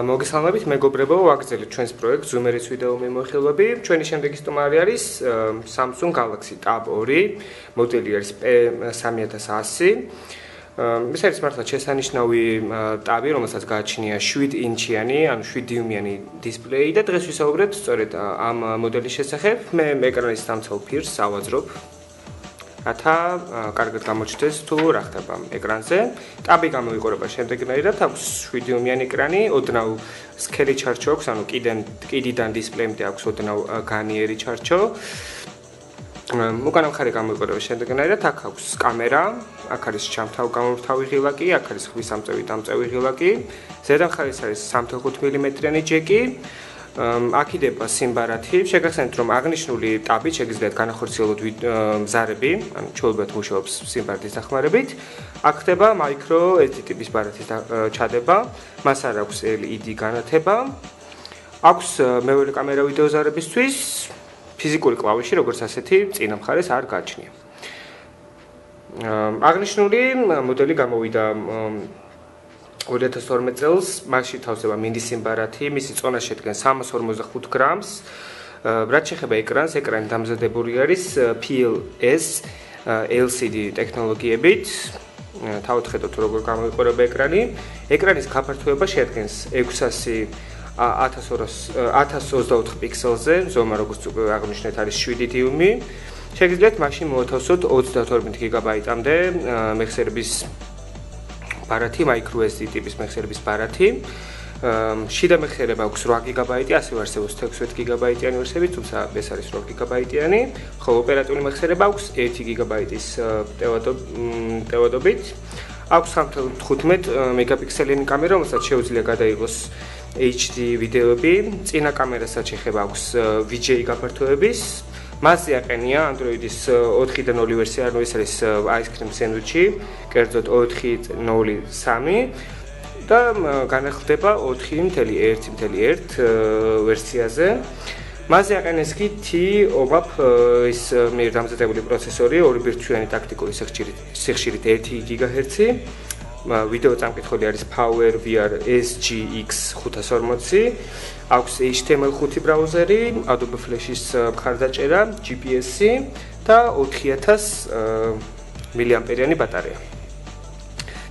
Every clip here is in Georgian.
მოგესალმებით, მეგობრებო, ვაგრძელებთ ჩვენს პროექტს Zoom-ერის ვიდეო მიმოხილვები. ჩვენი შემდეგი სტუმარი არის Samsung Galaxy Tab 2, მოდელი არის P3100. ეს არის მართლა შესანიშნავი ტაბი, რომელსაც გააჩნია 7 ინჩიანი, ანუ 7 დიუმიანი დისპლეი და დღეს ვისაუბრებთ სწორედ ამ მოდელის შესახებ. მე ეკრანის სამცელ ფირს ავაძრობ. რათა კარგად გამოჩნდეს თუ რა ხდება ეკრანზე. ტაბი გამოიყურება შემდეგნაირად, აქვს 7 დიუმიანი ეკრანი, ოდნავ სქელი ჩარჩო აქვს, ანუ კიდიდან დისპლეიმდე აქვს ოდნავ განიერი ჩარჩო. უკანა მხარე გამოიყურება შემდეგნაირად, აქ აქვს კამერა, აქ არის ჩამთავ-გამომრთავი ღილაკი, აქ არის ხვის ამწევი დამწევი ღილაკი, ზედა მხარეს არის 3.5 მმ-იანი ჯეკი. აქიდება სიმბარათი, შეგახსენებთ რომ აღნიშნული ტაბით შეგიძლიათ განახორციელოთ მზარები, ანუ ჩვეულებრივად მუშაობს სიმბარათის დახმარებით. აქ ხდება micro SD ტიპის ბარათის ჩადება, მას არ აქვს LED განათება. აქვს მეორე კამერა ვიდეო ზარებისთვის, ფიზიკური კლავიში, როგორც ასეთი, წინა მხარეს არ გააჩნია. აღნიშნული მოდელი გამოვიდა 2012 წელს, მასში თავსდება მინდი სიმბარათი, მისი წონა შედგენს 345 გრამს. რაც შეეხება ეკრანს, ეკრანი დამზადებული არის PLS LCD ტექნოლოგიებით. თავად ხედავთ როგორ გამოიყურება ეკრანი. ეკრანის გაფართოება შეადგენს 1024 პიქსელზე, ზომა როგორც უკვე აღნიშნეთ არის 7 დიუმი. შეგიძლიათ მაშინ მოათავსოთ 32 გიგაბაიტამდე მეხსიერების ბარათი, micro SD ტიპის მეხსიერების ბარათი. შიდა მეხსიერება აქვს 8 გიგაბაიტი, ასევე არსებობს 16 გიგაბაიტიანი ვერსიები, თუმცა ეს არის 8 გიგაბაიტიანი, ხოლო ოპერატიული მეხსიერება აქვს 1 გიგაბაიტის ტევადობით. აქვს 15 მეგაპიქსელიანი კამერა, რომელსაც შეუძლია გადაიღოს HD ვიდეოები. წინა კამერასაც შეეხება აქვს VGA გაფართოების. მასზე აყენია Android-ის 4.0 ვერსია, ანუ ეს არის Ice Cream Sandwich-ი, კერძოდ 4.03 და განახლდება 4.1.1 ვერსიაზე. მასზე აყენეს კი T-OMAP ის მიერ დამზადებული პროცესორი, 2 ბირთვიანი ტაქტიკური სიხშირით 1 GHz. ვიდეო წამკითხული არის PowerVR SGX 540. აქვს HTML5 ბრაუზერი, Adobe Flash-ის მხარდაჭერა, GPS-ი და 4000 მAh-იანი ბატარეა.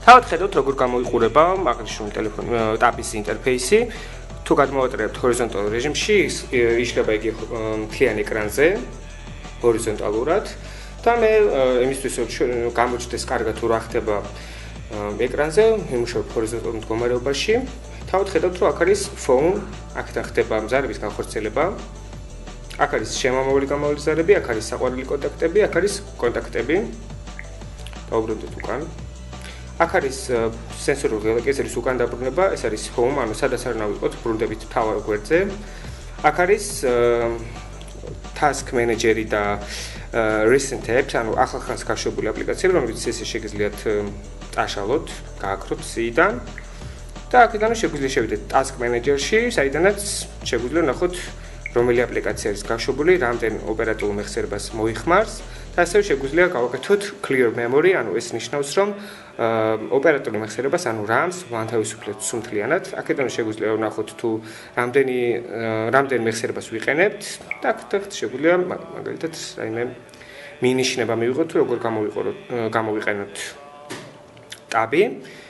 თავად ხედავთ როგორ გამოიყურება აღნიშნული ტელეფონი ტაბის ინტერფეისი. თუ გადმოვატრიალებთ ჰორიზონტალურ რეჟიმში, იშლება იგი მთლიან ეკრანზე ჰორიზონტალურად და მე იმისთვის რომ გამოჩნდეს კარგად თუ რა ხდება ეკრანზე, იმუშავებ ჰორიზონტალურ მდგომარეობაში. თავად ხედავთ რომ აქ არის phone, აქედან ხდება მზარების განხორციელება. აქ არის შემამოვლი გამოვლი მზარები, აქ არის საყვარელი კონტაქტები, აქ არის კონტაქტები. დაუბრუნდეთ უკან. აქ არის სენსორული ღილაკი, ეს არის უკან დაბრუნება, ეს არის home, ანუ სადაც არ ნავიყოთ, ბრუნდებით თავარ გვერდზე. აქ არის task manager-ი და recent apps, ანუ ახალხანს გაშვებული აპლიკაციები, რომელიც ესე შეგიძლიათ წაშალოთ, გააქროთ სიიდან. და აქედან შეგვიძლია შევიდეთ task manager-ში, საიდანაც შეგვიძლია ნახოთ რომელი აპლიკაცია არის გაშვებული, რამდენ ოპერატიულ მეხსიერებას მოიხმარს და ასევე შეგვიძლია გავაკეთოთ clear memory, ანუ ეს ნიშნავს რომ ოპერატიული მეხსიერებას, ანუ RAM-ს ვანთავისუფლებთ სუმთლიანად. აქედან შეგვიძლია ვნახოთ თუ რამდენ მეხსიერებას ვიყენებთ და აქ შეგვიძლია მაგალითად რაიმე მინიშნება მივიღოთ თუ როგორ გამოვიყენოთ ტაბი.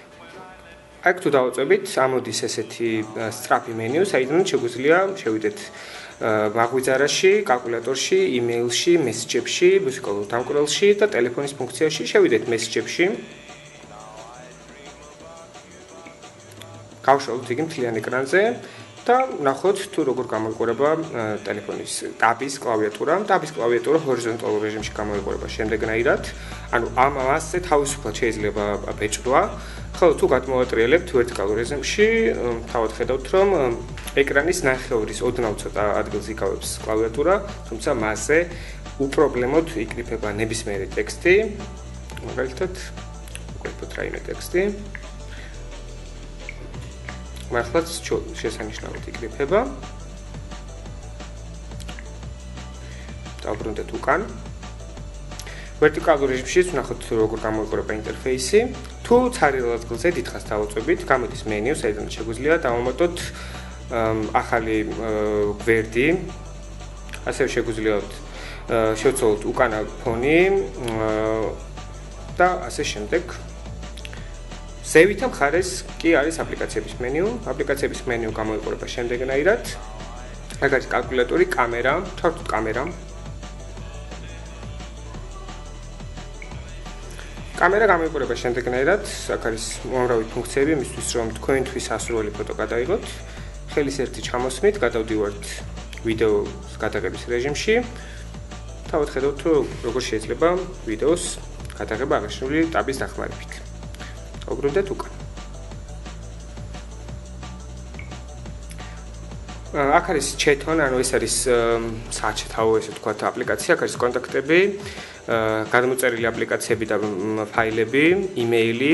აქ თუ დავაწვევით, ამოდის ესეთი სწრაფი მენიუ, საიდანაც შეგვიძლია შევიდეთ მაღვიძარაში, კალკულატორში, იმეილში, მესეჯებში, მუსიკალურ დამკვრელში და ტელეფონის ფუნქციაში შევიდეთ მესეჯებში. გავშალოთ იგი მთლიან ეკრანზე და ნახოთ თუ როგორ გამოიყურება ტელეფონის ტაბის კლავიატურა. ტაბის კლავიატურა ჰორიზონტალურ რეჟიმში გამოიყურება შემდეგნაირად, ანუ ამასზე თავისუფლად შეიძლება ბეჭდვა. ხოლო თუ გადმოვატრიალებთ ვერტიკალურ რეჟიმში, თავად ხედავთ რომ ეკრანის ნახევრის ოდნავ ცოტა ადგილს იკავებს კლავიატურა, თუმცა მასზე უპრობლემოდ იკრიფება ნებისმიერი ტექსტი. მაგალითად, ვიყიდოთ რაიმე ტექსტი. მართლაც შესანიშნავად იკრიფება. დავბრუნდეთ უკან. ვერტიკალურ რეჟიმში ვნახოთ როგორ გამოიყურება ინტერფეისი. თუ ცარიელ ადგილზე დიდხანს დავუწვევით, გამოდის მენიუ, საიდანაც შეგვიძლია დავამატოთ ახალი გვერდი, ასევე შეგვიძლია შევცვალოთ უკანა ფონი და ასე შემდეგ. ზევითა მხარეს კი არის აპლიკაციების მენიუ. აპლიკაციების მენიუ გამოიყურება შემდეგნაირად. აქ არის კალკულატორი, კამერა, ჩავთვით კამერა. კამერა გამოიყურება შემდეგნაირად. აქ არის უამრავი ფუნქციები იმისთვის, რომ თქვენთვის ასურველი ფოტო გადაიღოთ. ხელის ერთი ჩამოსმით გადავდივართ ვიდეოს გადაღების რეჟიმში. თავად ხედავთ, როგორ შეიძლება ვიდეოს გადაღება აღნიშნული ტაბის დახმარებით. ვუბრუნდეთ უკან. აქ არის ჩეთონ, ანუ ეს არის საჩეთაო, ესე ვთქვათ, აპლიკაცია, აქ არის კონტაქტები, გადამოწერილი აპლიკაციები და ფაილები, იმეილი,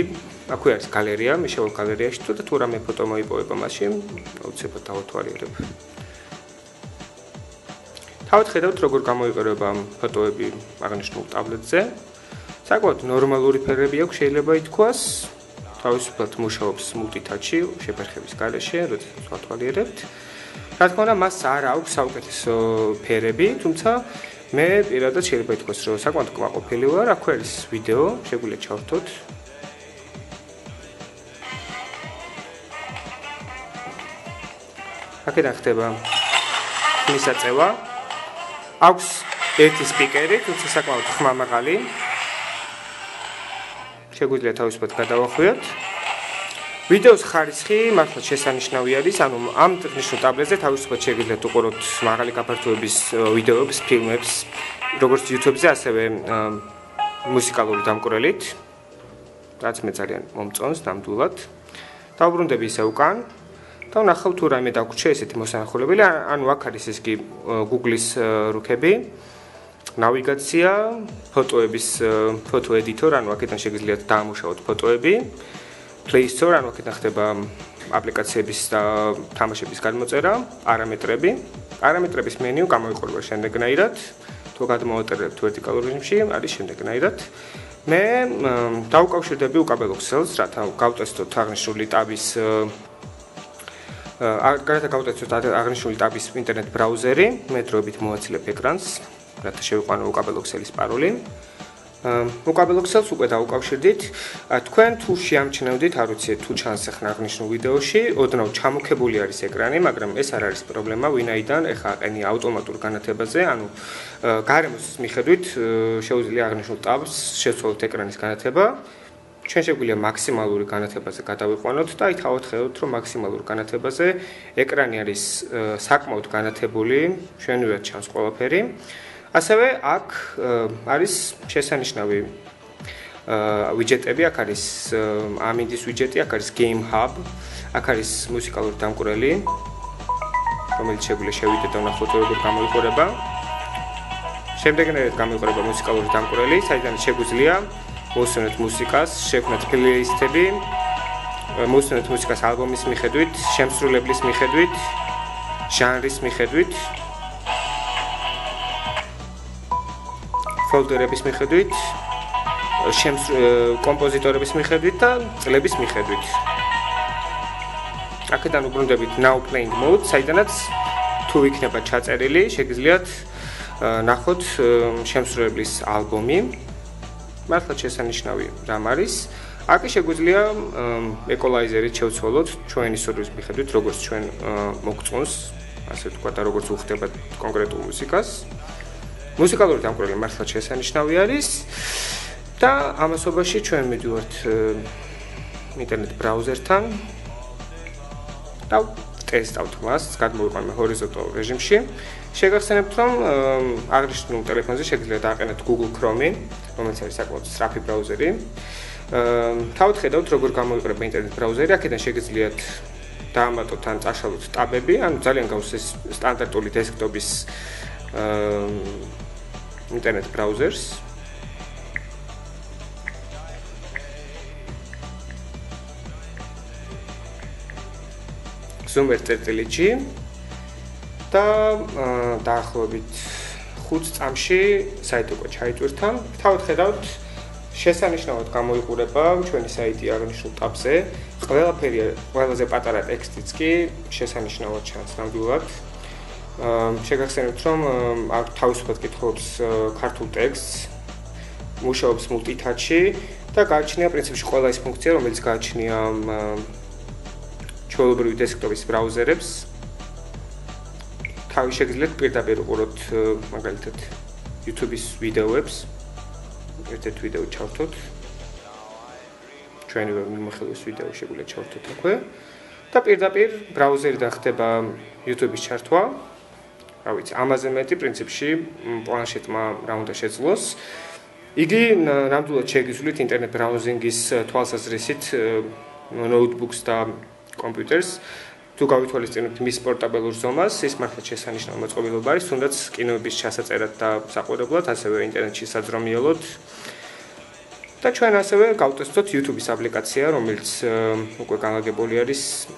აქვე არის გალერეა, მე შევალ გალერეაში თუ და თუ რამე ფოტო მოიპოვება მასში, აუცილებლად დავთვალიერებ. თავად ხედავთ, როგორ გამოიყურება ფოტოები აღნიშნულ ტაბლეტზე. საკმაოდ ნორმალური ფერები აქვს, შეიძლება ითქვას. თავისუფლად მუშაობს multi-touch-ი შეფერხების გარეშე, როდესაც ვათვალიერებთ. რა თქმა უნდა, მას არ აქვს საუკეთესო ფერები, თუმცა მე პირადად შეიძლება ითქვას, რომ საკმაოდ კმაყოფილი ვარ. აქ არის ვიდეო, შეგვიძლია ჩავთოთ. აქედან ხდება მისაწევა. აქვს ერთი სპიკერი, თუმცა საკმაოდ ხმამაღალი. შეგვიძლია თავისუფლად გადავახვიოთ. ვიდეოს ხარისხი მართლა შესანიშნავი არის, ანუ ამ აღნიშნულ ტაბლეტზე თავისუფლად შეგიძლიათ უყუროთ მაღალი გაფართოების ვიდეოებს, ფილმებს, როგორც YouTube-ზე, ასევე მუსიკალური დამკვრელით, რაც მე ძალიან მომწონს ნამდვილად. დავბრუნდები ისე უკან და ვნახავ თუ რაიმე დაგვრჩა ესეთი მოსანახულებელი, ანუ აქ არის ეს კი Google-ის რუქები. ნავიგაცია, ფოტოების ფოტო ედიტორ, ანუ აქედან შეგიძლიათ დაამუშავოთ ფოტოები. Play Store, ანუ აქედან ხდება აპლიკაციების და თამაშების გადმოწერა, პარამეტრები. პარამეტრების მენიუ გამოიყურება შემდეგნაირად. თუ გადმოვაწერებთ ვერტიკალურ რეჟიმში, არის შემდეგნაირად. მე დავუკავშირდები უკაბელო ქსელს, რათა გავტესტოთ აღნიშნული ტაბის აღნიშნული ტაბის ინტერნეტ ბრაუზერი, მე დროებით მოვაცილებ ეკრანს. რათა შევიყვანო უკაბელო ქსელის პაროლი. უკაბელო ქსელს უკვე დაუკავშირდით. თქვენ თუ შეამჩნევდით, არ ვიცი თუ ჩანს ახლა აღნიშნულ ვიდეოში, ოდნავ ჩამოქებული არის ეკრანი, მაგრამ ეს არ არის პრობლემა, ვინაიდან ეხა აყენია ავტომატურ განათებაზე, ანუ გარემოს მიხედვით შეუძლია აღნიშნულ ტაბს შევცვალოთ ეკრანის განათება. ჩვენ შეგვიძლია მაქსიმალური განათებაზე გადავიყვანოთ და ითავად ხედავთ, რომ მაქსიმალურ განათებაზე ეკრანი არის საკმაოდ განათებული, ჩვენივად ჩანს ყველაფერი. ასევე აქ არის შესანიშნავი ვიჯეტები, აქ არის ამინდის ვიჯეტი, აქ არის Game Hub, აქ არის მუსიკალური დამკვრელი, რომელიც შეგვიძლია შევიდეთ და ვნახოთ როგორ გამოიყურება. შემდეგნაირად გამოიყურება მუსიკალური დამკვრელი, საიდანაც შეგვიძლია მოვუსვენოთ მუსიკას, შევქმნათ პლეილისტები, მოვუსვენოთ მუსიკას ალბომის მიხედვით, შემსრულებლის მიხედვით, ჟანრის მიხედვით. ფოლდერების მიხედვით, კომპოზიტორების მიხედვით და წლების მიხედვით. აქედან უბრუნდებით Now Playing Mode, საიდანაც თუ იქნება ჩაწერილი, შეგიძლიათ ნახოთ შემსრულებლის ალბომი. მართლა შესანიშნავი რამ არის. აქ შეგვიძლია equalizer-ით შევცვალოთ ჩვენი სურვილის მიხედვით, როგორც ჩვენ მოგწონს, ასე ვთქვათ, და როგორც უხდებათ კონკრეტულ მუსიკას. მუსიკალური დამკვრელი მართლა შესანიშნავი არის და ამასობაში ჩვენ მივიდივართ ინტერნეტ ბრაუზერთან და ტესტავთ მას, გადმოვიყვანე ჰორიზონტალურ რეჟიმში. შეგახსენებთ, რომ აღნიშნულ ტელეფონზე შეგიძლიათ დააყენოთ Google Chrome, რომელიც არის საკმაოდ სწრაფი ბრაუზერი. თავად ხედავთ, როგორ გამოიყურება ინტერნეტ ბრაუზერი, აქედან შეგიძლიათ დაამატოთ ან წაშალოთ ტაბები, ანუ ძალიან გავს ეს სტანდარტული დესკტოპის ინტერნეტ ბრაუზერს. Zoom-1.g და დაახლოებით 5 წამში საიტი უკვე ჩაიტვირთა. თავად ხედავთ, შესანიშნავად გამოიყურება ჩვენი საიტი აღნიშნულ ტაბზე. ყველაფერი ყველაზე პატარა ტექსტიც კი შესანიშნავად ჩანს ნამდვილად. შეგახსენებთ, რომ აქ თავისუფლად კითხულობს ქართულ ტექსტს, მუშაობს multi-touch-ი და გააჩნია პრინციპში ყველა ის ფუნქცია, რომელიც გააჩნია ჩვეულებრივი დესკტოპის ბრაუზერებს. თავი შეგიძლიათ პირდაპირ უყუროთ მაგალითად YouTube-ის ვიდეოებს. ერთ-ერთ ვიდეო ჩავთოთ. ჩვენი მიმოხილვის ვიდეო შეგვიძლია ჩავთოთ აქვე და პირდაპირ ბრაუზერიდან ხდება YouTube-ის ჩართვა. რა ვიცი, ამაზე მეტი პრინციპში პლანშეტმა რა უნდა შეძლოს. იგი ნამდვილად შეგიძლიათ ინტერნეტ ბრაუზინგის თვალსაზრისით ნოუთბუქს და კომპიუტერს თუ გავითვალისწინებთ მის პორტაბელურ ზომას, ის მართლაც შესანიშნავი მოწყობილობა არის, თუნდაც კინოების ჩასაწერად და საყურებლად, ასევე ინტერნეტში საძრომიელოდ. და ჩვენ ასევე გავტესტოთ YouTube-ის აპლიკაცია, რომელიც უკვე განლაგებული არის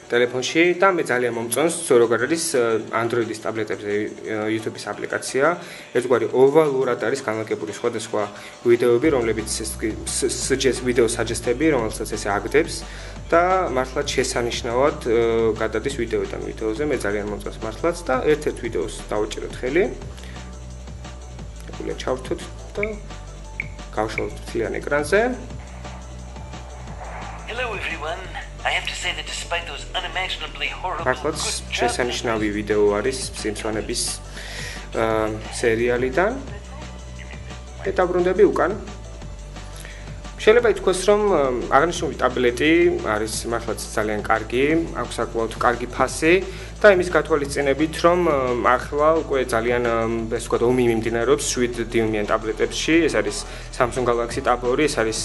ტელეფონში და მე ძალიან მომწონს, როგორ არის Android-ის ტაბლეტებზე YouTube-ის აპლიკაცია. ერთგვარი ოვალურად არის განლაგებული სხვადასხვა ვიდეოები, რომლებიც ვიდეო საჯესტები, რომელსაც ესე აგდებს და მართლაც შესანიშნავად გადადის ვიდეოდან ვიდეოზე. მე ძალიან მომწონს მართლაც და ერთ-ერთ ვიდეოს დავუჭიროთ ხელი. ეგულა ჩავთოთ და გავშალოთ მთლიან ეკრანზე. Hello everyone. I have to say that despite those unimaginably horrible მართლაც შესანიშნავი ვიდეო არის სიმსვანების სერიალიდან. და დაბრუნდები უკან. შეიძლება ითქვას, რომ აღნიშნული ტაბლეტი არის მართლაც ძალიან კარგი, აქვს საკმაოდ კარგი ფასი და იმის გათვალისწინებით, რომ ახლა უკვე ძალიან ესე ვთქვათ, ომი მიმდინარეობს 7 დიუმიან ტაბლეტებში, ეს არის Samsung Galaxy Tab 2, ეს არის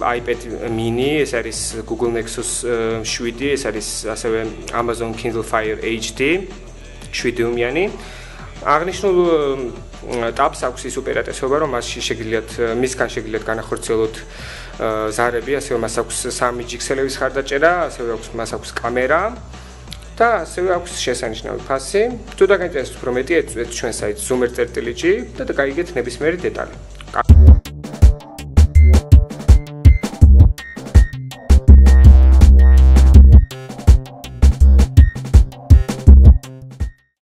iPad mini, ეს არის Google Nexus 7, ეს არის ასევე Amazon Kindle Fire HD 7 დიუმიანი. აღნიშნულ ტაბს აქვს ის უპირატესობა, რომ მისგან შეგიძლიათ განახორციელოთ ზარები, ასევე მას აქვს 3 ჯიქსელების ხარდაჭერა, ასევე მას აქვს კამერა და ასევე აქვს შესანიშნავი ფასი. თუ დაგაინტერესებთ უფრო მეტი, ეწვევთ ჩვენ საიტს zoomer.gr და გაიგეთ ნებისმიერი დეტალი.